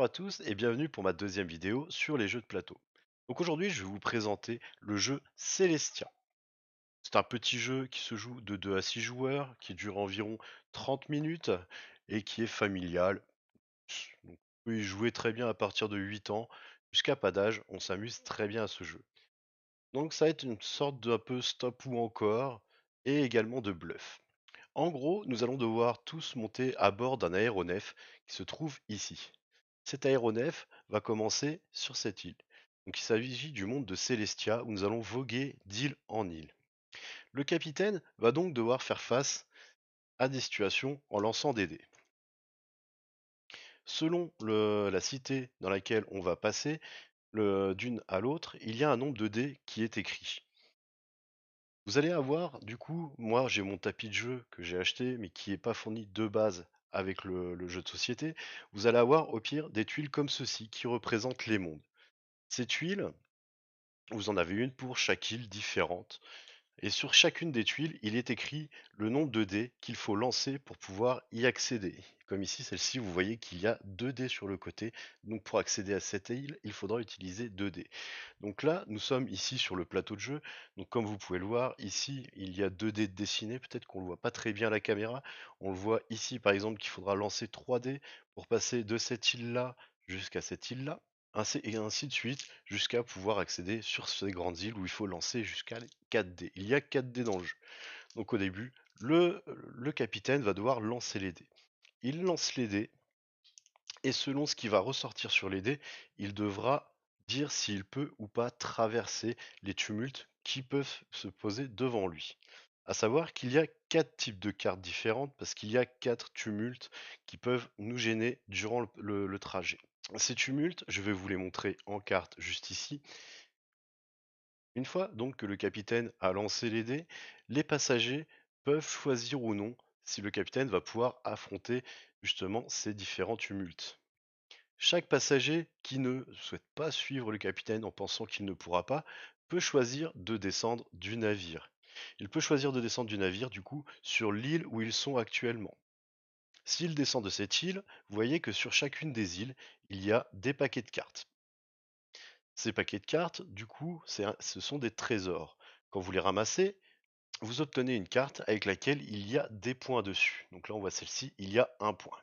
Bonjour à tous et bienvenue pour ma deuxième vidéo sur les jeux de plateau. Donc aujourd'hui je vais vous présenter le jeu Celestia. C'est un petit jeu qui se joue de 2 à 6 joueurs, qui dure environ 30 minutes et qui est familial. Donc, on peut y jouer très bien à partir de 8 ans jusqu'à pas d'âge, on s'amuse très bien à ce jeu. Donc ça va être une sorte d'un peu stop ou encore et également de bluff. En gros, nous allons devoir tous monter à bord d'un aéronef qui se trouve ici. Cet aéronef va commencer sur cette île. Donc il s'agit du monde de Celestia où nous allons voguer d'île en île. Le capitaine va donc devoir faire face à des situations en lançant des dés. Selon la cité dans laquelle on va passer, d'une à l'autre, il y a un nombre de dés qui est écrit. Vous allez avoir, du coup, moi j'ai mon tapis de jeu que j'ai acheté mais qui n'est pas fourni de base avec le jeu de société. Vous allez avoir au pire des tuiles comme ceci qui représentent les mondes. Ces tuiles, vous en avez une pour chaque île différente. Et sur chacune des tuiles, il est écrit le nombre de dés qu'il faut lancer pour pouvoir y accéder. Comme ici, celle-ci, vous voyez qu'il y a 2 dés sur le côté. Donc pour accéder à cette île, il faudra utiliser 2 dés. Donc là, nous sommes ici sur le plateau de jeu. Donc comme vous pouvez le voir, ici, il y a 2 dés dessinés. Peut-être qu'on ne le voit pas très bien à la caméra. On le voit ici, par exemple, qu'il faudra lancer 3 dés pour passer de cette île-là jusqu'à cette île-là. Et ainsi de suite, jusqu'à pouvoir accéder sur ces grandes îles où il faut lancer jusqu'à 4 dés. Il y a 4 dés dans le jeu. Donc au début, le capitaine va devoir lancer les dés. Il lance les dés, et selon ce qui va ressortir sur les dés, il devra dire s'il peut ou pas traverser les tumultes qui peuvent se poser devant lui. À savoir qu'il y a 4 types de cartes différentes parce qu'il y a 4 tumultes qui peuvent nous gêner durant le trajet. Ces tumultes, je vais vous les montrer en carte juste ici. Une fois donc que le capitaine a lancé les dés, les passagers peuvent choisir ou non si le capitaine va pouvoir affronter justement ces différents tumultes. Chaque passager qui ne souhaite pas suivre le capitaine en pensant qu'il ne pourra pas peut choisir de descendre du navire. Il peut choisir de descendre du navire du coup sur l'île où ils sont actuellement. S'il descend de cette île, vous voyez que sur chacune des îles, il y a des paquets de cartes. Ces paquets de cartes, du coup, ce sont des trésors. Quand vous les ramassez, vous obtenez une carte avec laquelle il y a des points dessus. Donc là, on voit celle-ci, il y a un point.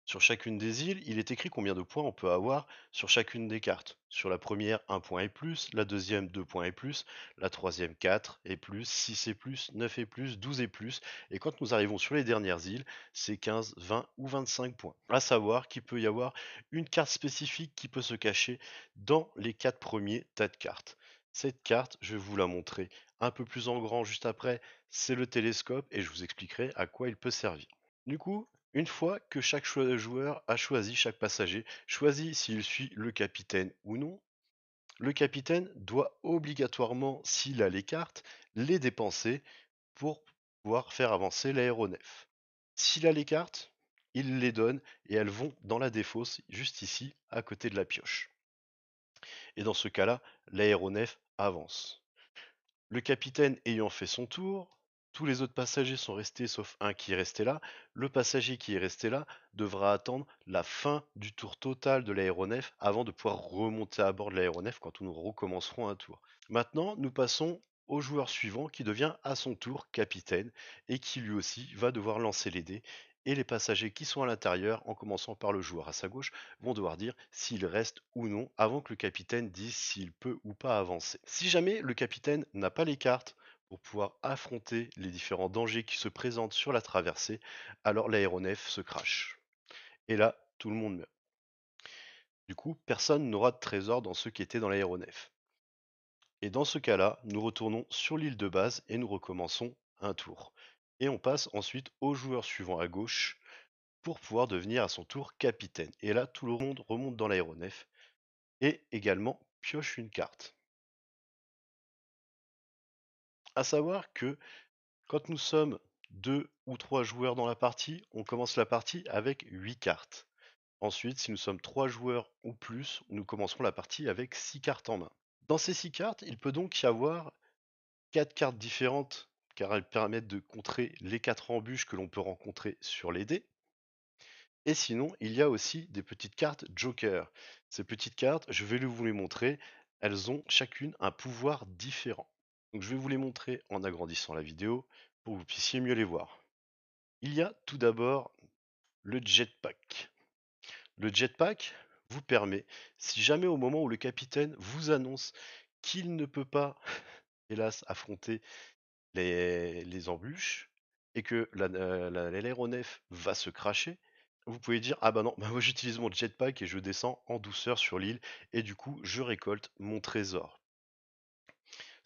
Sur chacune des îles, il est écrit combien de points on peut avoir sur chacune des cartes. Sur la première, 1 point et plus, la deuxième, 2 points et plus, la troisième, 4 et plus, 6 et plus, 9 et plus, 12 et plus. Et quand nous arrivons sur les dernières îles, c'est 15, 20 ou 25 points. À savoir qu'il peut y avoir une carte spécifique qui peut se cacher dans les 4 premiers tas de cartes. Cette carte, je vais vous la montrer un peu plus en grand juste après, c'est le télescope et je vous expliquerai à quoi il peut servir. Du coup, une fois que chaque joueur a choisi, chaque passager choisit s'il suit le capitaine ou non, le capitaine doit obligatoirement, s'il a les cartes, les dépenser pour pouvoir faire avancer l'aéronef. S'il a les cartes, il les donne et elles vont dans la défausse, juste ici, à côté de la pioche. Et dans ce cas-là, l'aéronef avance. Le capitaine ayant fait son tour, tous les autres passagers sont restés sauf un qui est resté là. Le passager qui est resté là devra attendre la fin du tour total de l'aéronef avant de pouvoir remonter à bord de l'aéronef quand nous recommencerons un tour. Maintenant, nous passons au joueur suivant qui devient à son tour capitaine et qui lui aussi va devoir lancer les dés. Et les passagers qui sont à l'intérieur, en commençant par le joueur à sa gauche, vont devoir dire s'il reste ou non avant que le capitaine dise s'il peut ou pas avancer. Si jamais le capitaine n'a pas les cartes pour pouvoir affronter les différents dangers qui se présentent sur la traversée, alors l'aéronef se crache. Et là, tout le monde meurt. Du coup, personne n'aura de trésor dans ceux qui étaient dans l'aéronef. Et dans ce cas-là, nous retournons sur l'île de base et nous recommençons un tour. Et on passe ensuite au joueur suivant à gauche pour pouvoir devenir à son tour capitaine. Et là, tout le monde remonte dans l'aéronef et également pioche une carte. À savoir que quand nous sommes 2 ou 3 joueurs dans la partie, on commence la partie avec 8 cartes. Ensuite, si nous sommes 3 joueurs ou plus, nous commencerons la partie avec 6 cartes en main. Dans ces 6 cartes, il peut donc y avoir 4 cartes différentes car elles permettent de contrer les 4 embûches que l'on peut rencontrer sur les dés. Et sinon, il y a aussi des petites cartes Joker. Ces petites cartes, je vais vous les montrer. Elles ont chacune un pouvoir différent. Donc je vais vous les montrer en agrandissant la vidéo pour que vous puissiez mieux les voir. Il y a tout d'abord le jetpack. Le jetpack vous permet, si jamais au moment où le capitaine vous annonce qu'il ne peut pas, hélas, affronter les embûches et que l'aéronef va se crasher, vous pouvez dire: ah bah non, bah moi j'utilise mon jetpack et je descends en douceur sur l'île et du coup je récolte mon trésor.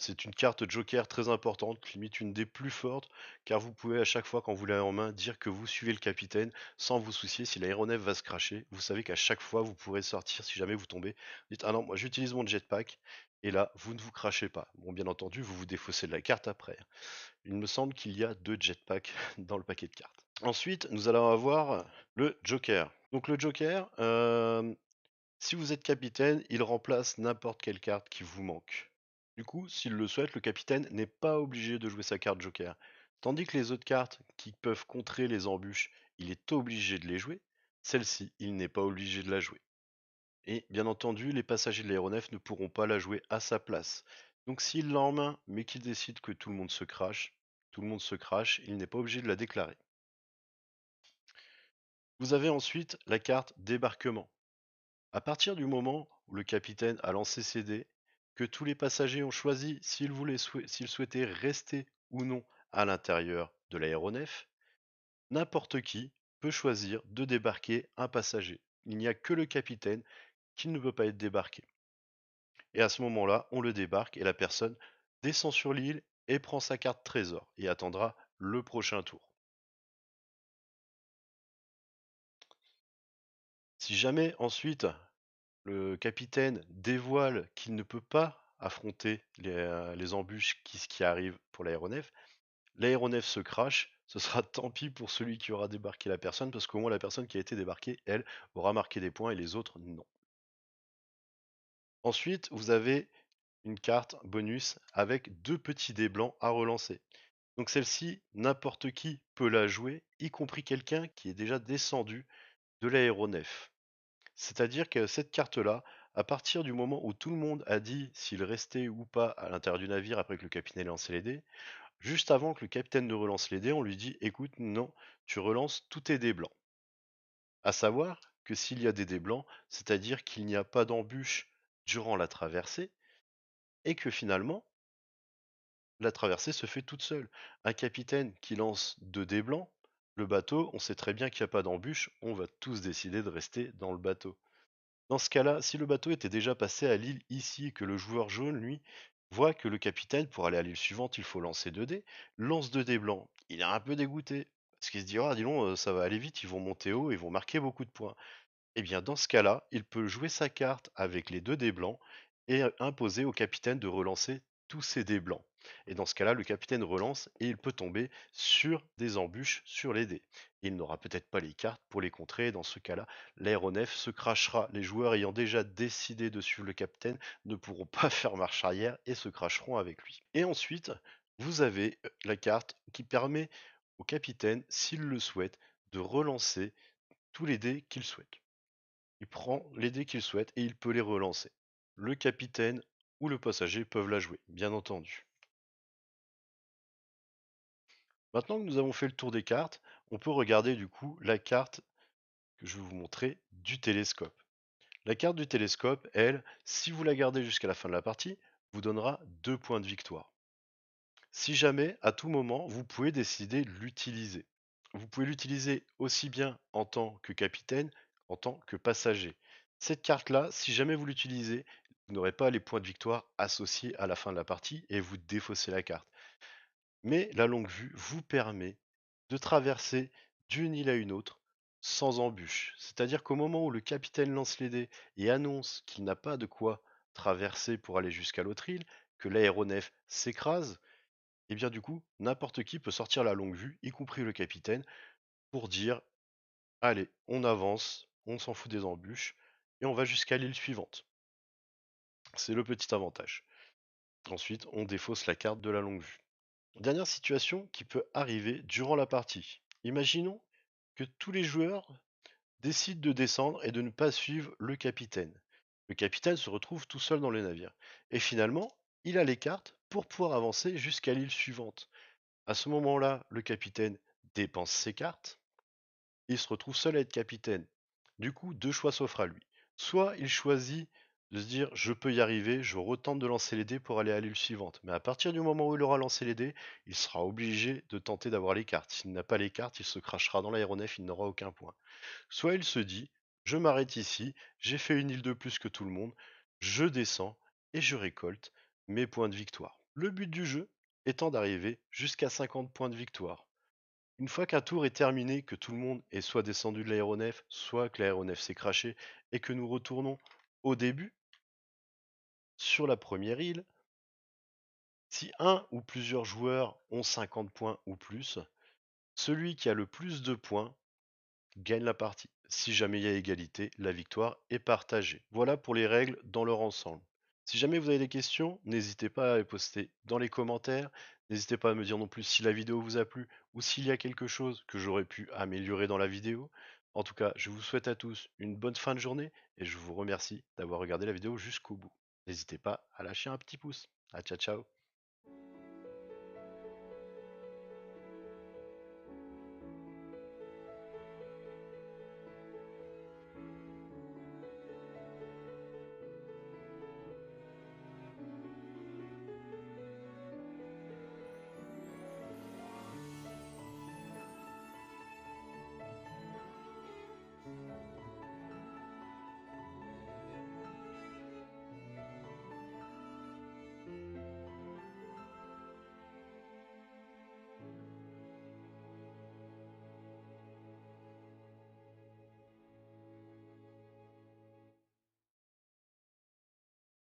C'est une carte joker très importante, limite une des plus fortes, car vous pouvez à chaque fois quand vous l'avez en main dire que vous suivez le capitaine sans vous soucier si l'aéronef va se crasher. Vous savez qu'à chaque fois vous pourrez sortir si jamais vous tombez. Vous dites: ah non, moi j'utilise mon jetpack et là vous ne vous crachez pas. Bon, bien entendu, vous vous défaussez de la carte après. Il me semble qu'il y a 2 jetpacks dans le paquet de cartes. Ensuite, nous allons avoir le joker. Donc le joker, si vous êtes capitaine, il remplace n'importe quelle carte qui vous manque. Du coup, s'il le souhaite, le capitaine n'est pas obligé de jouer sa carte joker. Tandis que les autres cartes qui peuvent contrer les embûches, il est obligé de les jouer. Celle-ci, il n'est pas obligé de la jouer. Et bien entendu, les passagers de l'aéronef ne pourront pas la jouer à sa place. Donc s'il l'a en main, mais qu'il décide que tout le monde se crache, tout le monde se crache, il n'est pas obligé de la déclarer. Vous avez ensuite la carte débarquement. À partir du moment où le capitaine a lancé ses dés, que tous les passagers ont choisi s'ils souhaitaient rester ou non à l'intérieur de l'aéronef, n'importe qui peut choisir de débarquer un passager. Il n'y a que le capitaine qui ne peut pas être débarqué. Et à ce moment-là, on le débarque et la personne descend sur l'île et prend sa carte trésor et attendra le prochain tour. Si jamais ensuite le capitaine dévoile qu'il ne peut pas affronter les embûches qui arrivent pour l'aéronef se crache, ce sera tant pis pour celui qui aura débarqué la personne, parce qu'au moins la personne qui a été débarquée, elle, aura marqué des points et les autres, non. Ensuite, vous avez une carte bonus avec 2 petits dés blancs à relancer. Donc celle-ci, n'importe qui peut la jouer, y compris quelqu'un qui est déjà descendu de l'aéronef. C'est-à-dire que cette carte-là, à partir du moment où tout le monde a dit s'il restait ou pas à l'intérieur du navire après que le capitaine ait lancé les dés, juste avant que le capitaine ne relance les dés, on lui dit: écoute, non, tu relances tous tes dés blancs. À savoir que s'il y a des dés blancs, c'est-à-dire qu'il n'y a pas d'embûche durant la traversée et que finalement, la traversée se fait toute seule. Un capitaine qui lance 2 dés blancs, le bateau, on sait très bien qu'il n'y a pas d'embûche, on va tous décider de rester dans le bateau. Dans ce cas-là, si le bateau était déjà passé à l'île ici et que le joueur jaune, lui, voit que le capitaine, pour aller à l'île suivante, il faut lancer 2 dés, lance 2 dés blancs, il est un peu dégoûté. Parce qu'il se dit: ah, dis donc, ça va aller vite, ils vont monter haut, ils vont marquer beaucoup de points. Eh bien, dans ce cas-là, il peut jouer sa carte avec les 2 dés blancs et imposer au capitaine de relancer tous ses dés blancs. Et dans ce cas-là, le capitaine relance et il peut tomber sur des embûches sur les dés. Il n'aura peut-être pas les cartes pour les contrer. Et dans ce cas-là, l'aéronef se crachera. Les joueurs ayant déjà décidé de suivre le capitaine ne pourront pas faire marche arrière et se cracheront avec lui. Et ensuite, vous avez la carte qui permet au capitaine, s'il le souhaite, de relancer tous les dés qu'il souhaite. Il prend les dés qu'il souhaite et il peut les relancer. Le capitaine ou le passager peuvent la jouer, bien entendu. Maintenant que nous avons fait le tour des cartes, on peut regarder du coup la carte que je vais vous montrer du télescope. La carte du télescope, elle, si vous la gardez jusqu'à la fin de la partie, vous donnera 2 points de victoire. Si jamais, à tout moment, vous pouvez décider de l'utiliser. Vous pouvez l'utiliser aussi bien en tant que capitaine qu'en tant que passager. Cette carte-là, si jamais vous l'utilisez, vous n'aurez pas les points de victoire associés à la fin de la partie et vous défaussez la carte. Mais la longue vue vous permet de traverser d'une île à une autre sans embûche. C'est-à-dire qu'au moment où le capitaine lance les dés et annonce qu'il n'a pas de quoi traverser pour aller jusqu'à l'autre île, que l'aéronef s'écrase, et bien du coup, n'importe qui peut sortir la longue vue, y compris le capitaine, pour dire: allez, on avance, on s'en fout des embûches, et on va jusqu'à l'île suivante. C'est le petit avantage. Ensuite, on défausse la carte de la longue vue. Dernière situation qui peut arriver durant la partie. Imaginons que tous les joueurs décide de descendre et de ne pas suivre le capitaine. Le capitaine se retrouve tout seul dans le navire. Et finalement, il a les cartes pour pouvoir avancer jusqu'à l'île suivante. À ce moment-là, le capitaine dépense ses cartes et il se retrouve seul à être capitaine. Du coup, deux choix s'offrent à lui. Soit il choisit de se dire je peux y arriver, je retente de lancer les dés pour aller à l'île suivante. Mais à partir du moment où il aura lancé les dés, il sera obligé de tenter d'avoir les cartes. S'il n'a pas les cartes, il se crachera dans l'aéronef, il n'aura aucun point. Soit il se dit je m'arrête ici, j'ai fait une île de plus que tout le monde, je descends et je récolte mes points de victoire. Le but du jeu étant d'arriver jusqu'à 50 points de victoire. Une fois qu'un tour est terminé, que tout le monde est soit descendu de l'aéronef, soit que l'aéronef s'est craché, et que nous retournons au début, sur la première île, si un ou plusieurs joueurs ont 50 points ou plus, celui qui a le plus de points gagne la partie. Si jamais il y a égalité, la victoire est partagée. Voilà pour les règles dans leur ensemble. Si jamais vous avez des questions, n'hésitez pas à les poster dans les commentaires. N'hésitez pas à me dire non plus si la vidéo vous a plu ou s'il y a quelque chose que j'aurais pu améliorer dans la vidéo. En tout cas, je vous souhaite à tous une bonne fin de journée et je vous remercie d'avoir regardé la vidéo jusqu'au bout. N'hésitez pas à lâcher un petit pouce. À ciao ciao.